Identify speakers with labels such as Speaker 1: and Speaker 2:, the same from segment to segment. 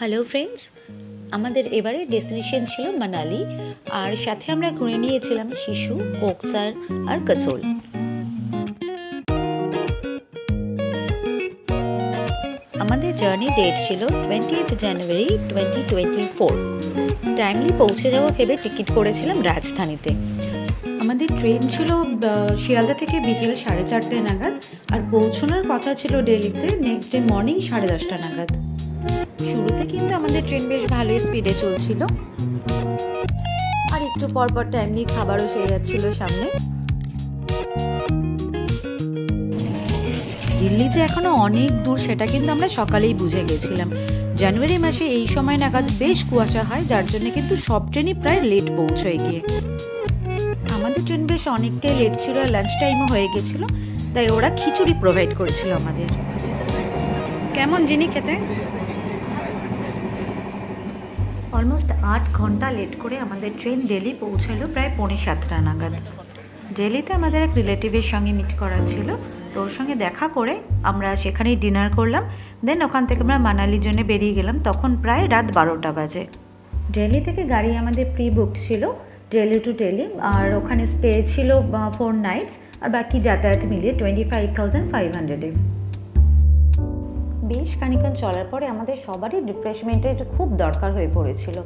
Speaker 1: Hello friends, আমাদের এবারে destination ছিল মানালি, আর সাথে আমরা ঘুরে নিয়েছিলাম শিশু, কোকসার আর কাসোল। আমাদের জার্নি ডেট ছিল 20 জানুয়ারি 2024। টাইমলি পৌঁছে যাওয়া ভেবে টিকিট করেছিলাম রাজধানীতে।
Speaker 2: আমাদের ট্রেন ছিল শিয়ালদা থেকে বিকেল 4:30 নাগাদ, আর পৌঁছানোর কথা ছিল দিল্লিতে নেক্সট ডে মর্নিং 10:30 নাগাদ। শুরুতে কিন্তু আমাদের ট্রেন বেশ ভালোই স্পিডে চলছিল, আর একটু পরপর টাইমলি খাবারও সেরে যাচ্ছিল সামনে। দিল্লি যে এখনো অনেক দূর সেটা কিন্তু আমরা সকালেই বুঝে গেছিলাম। জানুয়ারি মাসে এই সময় নাগাদ বেশ কুয়াশা হয়, যার জন্য কিন্তু সব ট্রেনই প্রায় লেট পৌঁছয় গিয়ে। আমাদের ট্রেন বেশ অনেকটাই লেট ছিল, লাঞ্চ টাইমও হয়ে গেছিল, তাই ওরা খিচুড়ি প্রোভাইড করেছিল আমাদের। কেমন জিনি খেতে?
Speaker 1: অলমোস্ট 8 ঘন্টা লেট করে আমাদের ট্রেন দিল্লি পৌঁছালো প্রায় 6:45 নাগাদ। দিল্লিতে আমাদের এক রিলেটিভের সঙ্গে মিট করা ছিল, তো ওর সঙ্গে দেখা করে আমরা সেখানেই ডিনার করলাম। দেন ওখান থেকে আমরা মানালির জন্য বেরিয়ে গেলাম। তখন প্রায় রাত 12টা বাজে। দিল্লি থেকে গাড়ি আমাদের প্রি বুকড ছিল দিল্লি টু দিল্লি, আর ওখানে স্টে ছিল 4 নাইটস, আর বাকি যাতায়াত মিলিয়ে 25,500-এ। বেশ খানিকক্ষণ চলার পরে আমাদের সবারই রিফ্রেশমেন্টের খুব দরকার হয়ে পড়েছিল।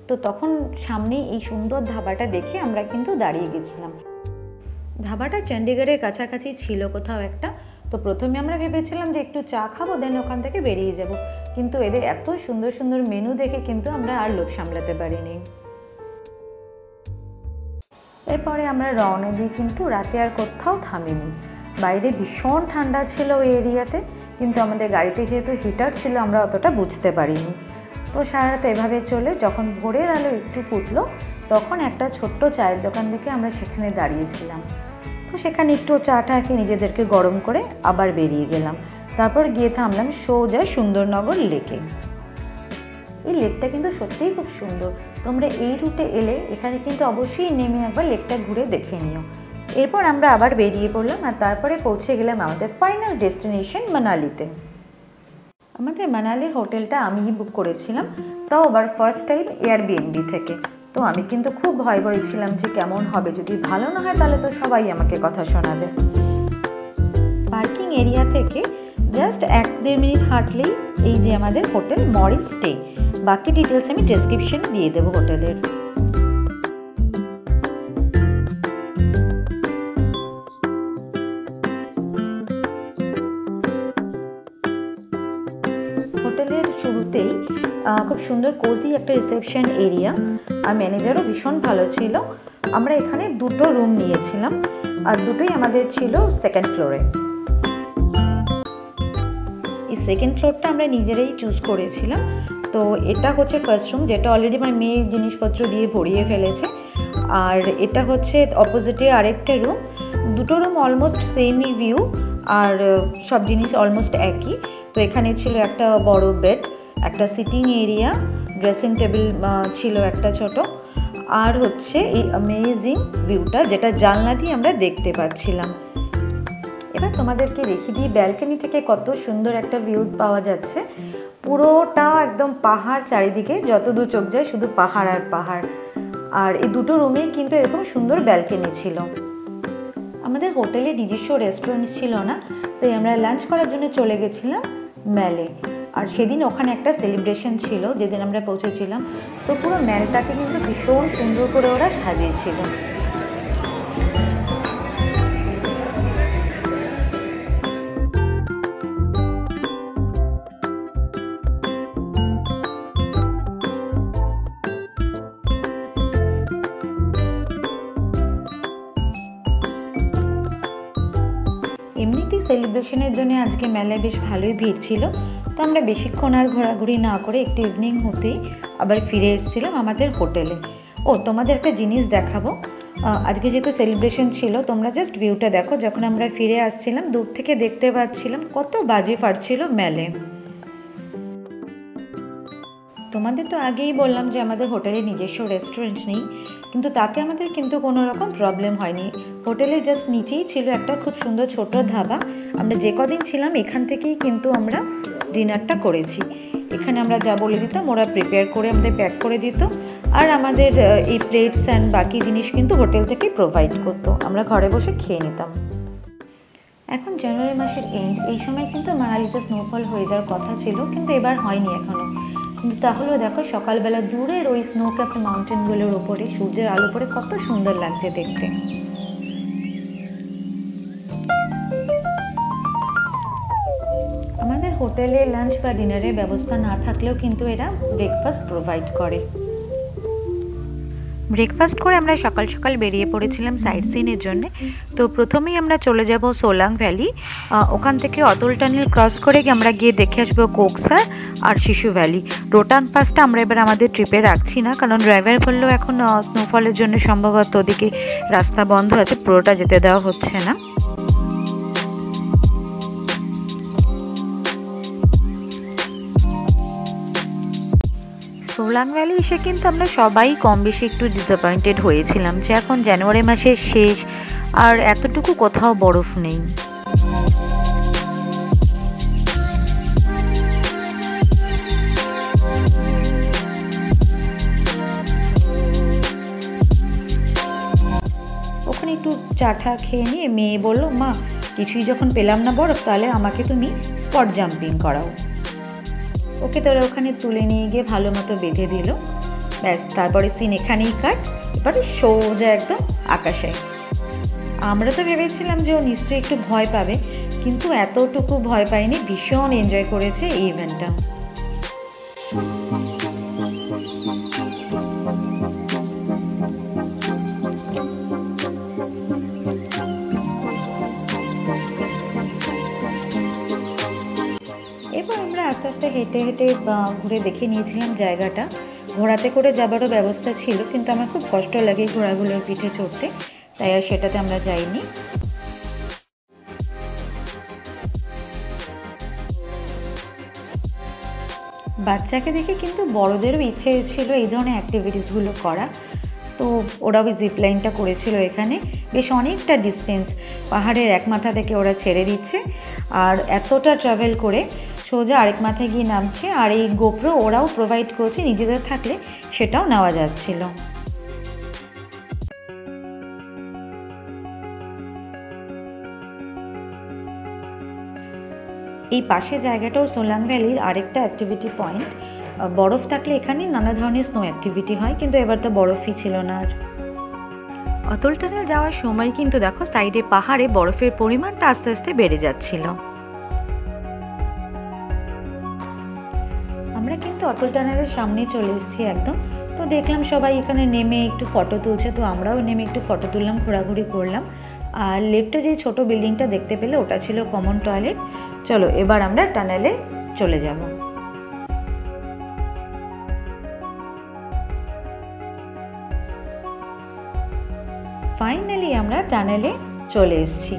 Speaker 1: তো তখন সামনে এই সুন্দর ধাবাটা দেখে আমরা কিন্তু দাঁড়িয়ে গেছিলাম। ধাবাটা চণ্ডীগড়ের কাছাকাছি ছিল কোথাও একটা। তো প্রথমে আমরা ভেবেছিলাম যে একটু চা খাবো, দেন ওখান থেকে বেরিয়ে যাব, কিন্তু এদের এত সুন্দর সুন্দর মেনু দেখে কিন্তু আমরা আর লোভ সামলাতে পারিনি। এরপরে আমরা রওনা দিয়ে কিন্তু রাতে আর কোথাও থামিনি। বাইরে ভীষণ ঠান্ডা ছিল ওই এরিয়াতে, কিন্তু আমাদের গাড়িতে যেহেতু হিটার ছিল আমরা অতটা বুঝতে পারিনি। তো সারা রাত এভাবে চলে যখন ভোরের আলো একটু ফুটলো, তখন একটা ছোট্ট চায়ের দোকান থেকে আমরা সেখানে দাঁড়িয়েছিলাম। তো সেখানে একটু চাটা খেয়ে নিজেদেরকে গরম করে আবার বেরিয়ে গেলাম। তারপর গিয়ে থামলাম সোজা সুন্দরনগর লেকে। এই লেকটা কিন্তু সত্যিই খুব সুন্দর। তোমরা এই রুটে এলে এখানে কিন্তু অবশ্যই নেমে একবার লেকটা ঘুরে দেখে নিও। এরপর আমরা আবার বেরিয়ে পড়লাম, আর তারপরে পৌঁছে গেলাম আমাদের ফাইনাল ডেস্টিনেশন মানালিতে। আমাদের মানালির হোটেলটা আমিই বুক করেছিলাম, তাও আবার ফার্স্ট টাইম এয়ারবিএনবি থেকে। তো আমি কিন্তু খুব ভয় ছিলাম যে কেমন হবে, যদি ভালো না হয় তাহলে তো সবাই আমাকে কথা শোনাবে। পার্কিং এরিয়া থেকে জাস্ট 1-1.5 মিনিট হাঁটলেই এই যে আমাদের হোটেল মরিস স্টে। বাকি ডিটেলস আমি ডেসক্রিপশনে দিয়ে দেবো হোটেলের। হোটেলের শুরুতেই খুব সুন্দর কোজি একটা রিসেপশন এরিয়া, আর ম্যানেজারও ভীষণ ভালো ছিল। আমরা এখানে 2টো রুম নিয়েছিলাম, আর দুটোই আমাদের ছিল সেকেন্ড ফ্লোরে। এই সেকেন্ড ফ্লোরটা আমরা নিজেরাই চুজ করেছিলাম। তো এটা হচ্ছে ফার্স্ট রুম, যেটা অলরেডি আমার মেয়ে জিনিসপত্র দিয়ে ভরিয়ে ফেলেছে। আর এটা হচ্ছে অপোজিটে আরেকটা রুম। দুটো রুম অলমোস্ট সেমই ভিউ, আর সব জিনিস অলমোস্ট একই। তো এখানে ছিল একটা বড় বেড, একটা সিটিং এরিয়া, ড্রেসিং টেবিল ছিল একটা ছোট, আর হচ্ছে এই অ্যামেজিং ভিউটা যেটা জানলা দিয়ে আমরা দেখতে পাচ্ছিলাম। এবার তোমাদেরকে দেখিয়ে দিই ব্যালকনি থেকে কত সুন্দর একটা ভিউ পাওয়া যাচ্ছে। পুরোটা একদম পাহাড়, চারিদিকে যত দূর চোখ যায় শুধু পাহাড় আর পাহাড়। আর এই দুটো রুমেই কিন্তু এরকম সুন্দর ব্যালকনি ছিল। আমাদের হোটেলে নিজস্ব রেস্টুরেন্ট ছিল না, তাই আমরা লাঞ্চ করার জন্য চলে গেছিলাম ম্যালে। আর সেদিন ওখানে একটা সেলিব্রেশন ছিল যেদিন আমরা পৌঁছেছিলাম। তো পুরো ম্যালটাকে কিন্তু ভীষণ সুন্দর করে ওরা সাজিয়েছিল। এমনিতেই সেলিব্রেশনের জন্য আজকে মেলায় বেশ ভালোই ভিড় ছিল। তো আমরা বেশিক্ষণ আর ঘোরাঘুরি না করে একটু ইভিনিং হতেই আবার ফিরে এসেছিলাম আমাদের হোটেলে। তোমাদের একটা জিনিস দেখাবো। আজকে যেহেতু সেলিব্রেশন ছিল, তোমরা জাস্ট ভিউটা দেখো। যখন আমরা ফিরে আসছিলাম দূর থেকে দেখতে পাচ্ছিলাম কত বাজি ফাটছিল মেলে। তোমাদের তো আগেই বললাম যে আমাদের হোটেলে নিজস্ব রেস্টুরেন্ট নেই, কিন্তু তাতে আমাদের কিন্তু কোনো রকম প্রবলেম হয়নি। হোটেলে জাস্ট নিচেই ছিল একটা খুব সুন্দর ছোট ধাবা। আমরা যে কদিন ছিলাম এখান থেকেই কিন্তু আমরা ডিনারটা করেছি। এখানে আমরা যা বলে দিতাম ওরা প্রিপেয়ার করে আমাদের প্যাক করে দিত, আর আমাদের এই প্লেটস অ্যান্ড বাকি জিনিস কিন্তু হোটেল থেকে প্রোভাইড করতো, আমরা ঘরে বসে খেয়ে নিতাম। এখন জানুয়ারি মাসের এন্ড, এই সময় কিন্তু মানালিতে স্নোফল হয়ে যাওয়ার কথা ছিল, কিন্তু এবার হয়নি এখনও। কিন্তু তাহলেও দেখো সকালবেলা দূরের ওই স্নো ক্যাপড মাউন্টেনগুলোর ওপরে সূর্যের আলো পড়ে কত সুন্দর লাগছে দেখতে। আমাদের হোটেলে লাঞ্চ বা ডিনারের ব্যবস্থা না থাকলেও কিন্তু এরা ব্রেকফাস্ট প্রোভাইড করে।
Speaker 2: ব্রেকফাস্ট করে আমরা সকাল সকাল বেরিয়ে পড়েছিলাম সাইট সিনের জন্য। তো প্রথমেই আমরা চলে যাব সোলাং ভ্যালি, ওখান থেকে অতল টানেল ক্রস করে আমরা গিয়ে দেখে আসবো কোকসার আর শিশু ভ্যালি। রোটাং পাসটা আমরা এবার আমাদের ট্রিপে রাখছি না, কারণ ড্রাইভার বললেও এখন স্নোফলের জন্য সম্ভবত ওদিকে রাস্তা বন্ধ আছে, পুরোটা যেতে দেওয়া হচ্ছে না। সোলাং ভ্যালি এসে কিন্তু আমরা সবাই কম বেশি একটু ডিসঅ্যাপয়েন্টেড হয়েছিলাম যে এখন জানুয়ারি মাসের শেষ আর এতটুকু কোথাও বরফ নেই।
Speaker 1: ওখানে একটু চাটা খেয়ে নিয়ে মেয়ে বললো, মা কিছুই যখন পেলাম না বরফ, তাহলে আমাকে তুমি স্পট জাম্পিং করাও। ওকে তোরা ওখানে তুলে নিয়ে গিয়ে ভালো মতো বেঁধে দিল, ব্যাস তারপরে সিন এখানেই কাট, এবারে সোজা একদম আকাশে। আমরা তো ভেবেছিলাম যে ও নিশ্চয়ই একটু ভয় পাবে, কিন্তু এতটুকু ভয় পায়নি, ভীষণ এনজয় করেছে এই ইভেন্টটা। এবার আমরা আস্তে আস্তে হেঁটে হেঁটে ঘুরে দেখে নিয়েছিলাম জায়গাটা। ঘোড়াতে করে যাবারও ব্যবস্থা ছিল, কিন্তু আমার খুব কষ্ট লাগে ঘোড়াগুলোর পিঠে চড়তে, তাই আর সেটাতে আমরা যাইনি। বাচ্চাকে দেখে কিন্তু বড়দেরও ইচ্ছে ছিল এই ধরনের অ্যাক্টিভিটিসগুলো করা, তো ওরাও জিপ লাইনটা করেছিল এখানে। বেশ অনেকটা ডিস্টেন্স পাহাড়ের এক মাথা থেকে ওরা ছেড়ে দিচ্ছে, আর এতটা ট্রাভেল করে সোজা আরেক মাথায় গিয়ে নামছে, আর এই গোপ্রো ওরাও প্রোভাইড করছে, নিজেদের থাকলে সেটাও নেওয়া যাচ্ছিল। এই পাশে জায়গাটাও সোলাং ভ্যালির আরেকটা অ্যাক্টিভিটি পয়েন্ট। বরফ থাকলে এখানে নানা ধরনের স্নো অ্যাক্টিভিটি হয়, কিন্তু এবার তো বরফই ছিল না। আর
Speaker 2: অতল টানেল যাওয়ার সময় কিন্তু দেখো সাইডে পাহাড়ে বরফের পরিমাণটা আস্তে আস্তে বেড়ে যাচ্ছিল।
Speaker 1: আমরা কিন্তু অটল টানেলের সামনে চলে এসেছি একদম। তো দেখলাম সবাই এখানে নেমে একটু ফটো তুলছে, তো আমরাও নেমে একটু ফটো তুললাম, ঘোরাঘুরি করলাম। আর লেফটে যে ছোট বিল্ডিংটা দেখতে পেলে ওটা ছিল কমন টয়লেট। চলো এবার আমরা টানেলে চলে যাব। ফাইনালি আমরা টানেলে চলে এসেছি।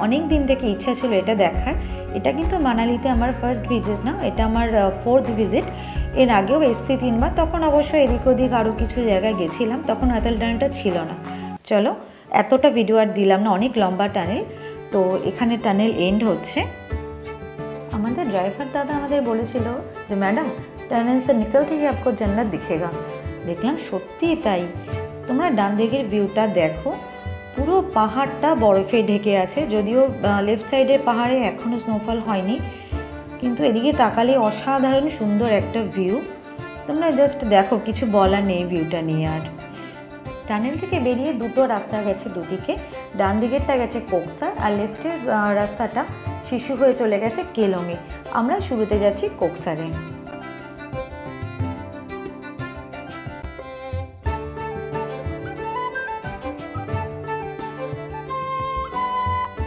Speaker 1: অনেক দিন থেকে ইচ্ছা ছিল এটা দেখার। এটা কিন্তু মানালিতে আমার ফার্স্ট ভিজিট না, এটা আমার 4th ভিজিট। এর আগেও এসছি 3 বার, তখন অবশ্য এদিক ওদিক আরও কিছু জায়গায় গেছিলাম, তখন অটল টানেলটা ছিল না। চলো এতটা ভিডিও আর দিলাম না, অনেক লম্বা টানেল। তো এখানে টানেল এন্ড হচ্ছে। আমাদের ড্রাইভার দাদা আমাদের বলেছিল যে ম্যাডাম টানেল সে নিকলতে হি আপকো জান্নাত দিখেগা। দেখলাম সত্যিই তাই। তোমরা ডান দিকের ভিউটা দেখো, পুরো পাহাড়টা বরফে ঢেকে আছে। যদিও লেফট সাইডের পাহাড়ে এখনও স্নোফল হয়নি, কিন্তু এদিকে তাকালে অসাধারণ সুন্দর একটা ভিউ। তোমরা জাস্ট দেখো, কিছু বলার নেই ভিউটা নিয়ে। আর টানেল থেকে বেরিয়ে দুটো রাস্তা গেছে দুদিকে, ডান দিকেরটা গেছে কোকসার, আর লেফটের রাস্তাটা শিশু হয়ে চলে গেছে কেলংয়ে। আমরা শুরুতে যাচ্ছি কোকসারে।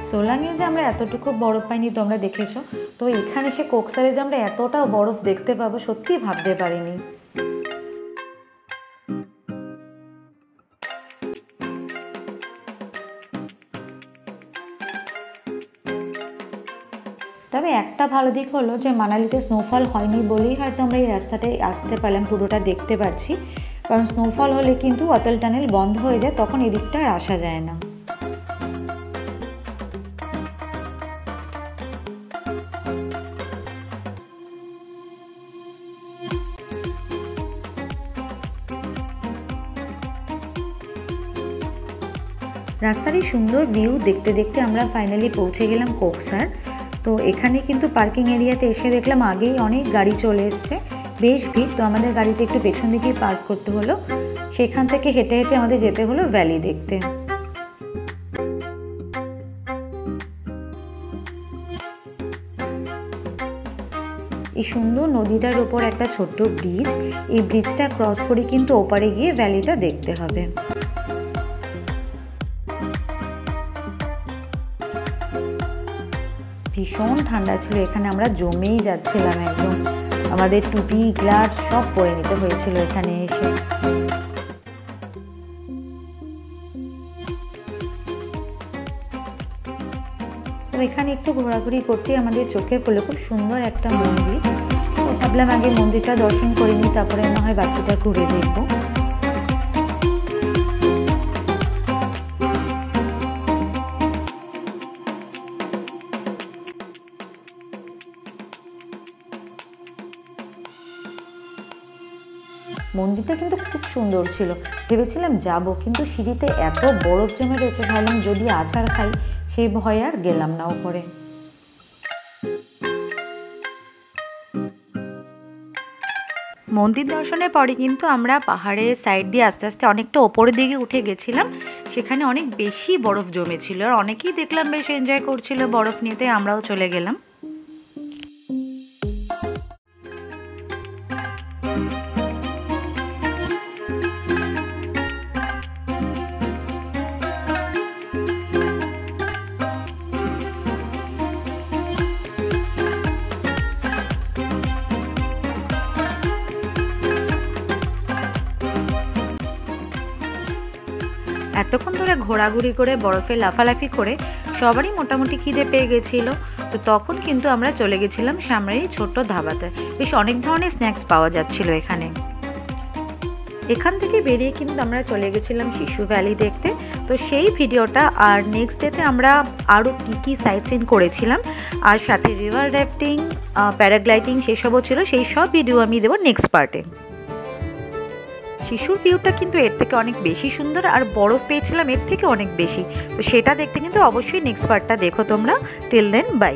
Speaker 1: সোলাংয়ে যে আমরা এতটুকু বরফ পাইনি তোমরা দেখেছো, তো এখানে এসে কোকসারে যে আমরা এতটা বরফ দেখতে পাবো সত্যিই ভাবতে পারিনি। তবে একটা ভালো দিক হলো যে মানালিতে স্নোফল হয়নি বলেই হয়তো আমরা এই রাস্তাটায় আসতে পারলাম, পুরোটা দেখতে পাচ্ছি। কারণ স্নোফল হলে কিন্তু অতল টানেল বন্ধ হয়ে যায়, তখন এদিকটা আর আসা যায় না। রাস্তার এই সুন্দর ভিউ দেখতে দেখতে আমরা ফাইনালি পৌঁছে গেলাম কোকসার। তো এখানে কিন্তু পার্কিং এরিয়াতে এসে দেখলাম আগেই অনেক গাড়ি চলে এসছে, বেশ ভিড়। তো আমাদের গাড়িটা একটু পেছন দিকেই পার্ক করতে হলো, সেখান থেকে হেঁটে হেঁটে আমাদের যেতে হলো ভ্যালি দেখতে। এই সুন্দর নদীটার উপর একটা ছোট্ট ব্রিজ, এই ব্রিজটা ক্রস করে কিন্তু ওপারে গিয়ে ভ্যালিটা দেখতে হবে। ভীষণ ঠান্ডা ছিল এখানে, আমরা জমেই যাচ্ছিলাম একদম, আমাদের টুপি গ্লাভস সব পরে নিতে হয়েছিল এখানে এসে। তো এখানে একটু ঘোরাঘুরি করতে আমাদের চোখে পড়লো খুব সুন্দর একটা মন্দির। তো ভাবলাম আগে মন্দিরটা দর্শন করে নিই, তারপরে না হয় বাকিটা ঘুরে দেখবো। মন্দিরটা কিন্তু খুব সুন্দর ছিল, ভেবেছিলাম যাব, কিন্তু সিঁড়িতে এত বরফ জমে রয়েছে, ভাবলাম যদি আচার খাই, সেই ভয়ে আর গেলাম না উপরে। মন্দির দর্শনের পরে কিন্তু আমরা পাহাড়ের সাইড দিয়ে আস্তে আস্তে অনেকটা ওপরের দিকে উঠে গেছিলাম, সেখানে অনেক বেশি বরফ জমেছিল আর অনেকেই দেখলাম বেশ এনজয় করছিল বরফ নিতে, আমরাও চলে গেলাম। এতক্ষণ ধরে ঘোরাঘুরি করে বরফে লাফালাফি করে সবারই মোটামুটি খিদে পেয়ে গেছিল। তো তখন কিন্তু আমরা চলে গেছিলাম সামনেই ছোট্ট ধাবাতে, বেশ অনেক ধরনের স্ন্যাক্স পাওয়া যাচ্ছিল এখানে। এখান থেকে বেরিয়ে কিন্তু আমরা চলে গেছিলাম শিশু ভ্যালি দেখতে। তো সেই ভিডিওটা আর নেক্সট ডেতে আমরা আরও কী কী সাইট সিন করেছিলাম আর সাথে রিভার রাফটিং, প্যারাগ্লাইডিং সেসবও ছিল, সেই সব ভিডিও আমি দেবো নেক্সট পার্টে। শিশুর ভিউটা কিন্তু এর থেকে অনেক বেশি সুন্দর, আর বরফ পেয়েছিলাম এর থেকে অনেক বেশি। তো সেটা দেখতে কিন্তু অবশ্যই নেক্সট পার্টটা দেখো তোমরা। Till then by.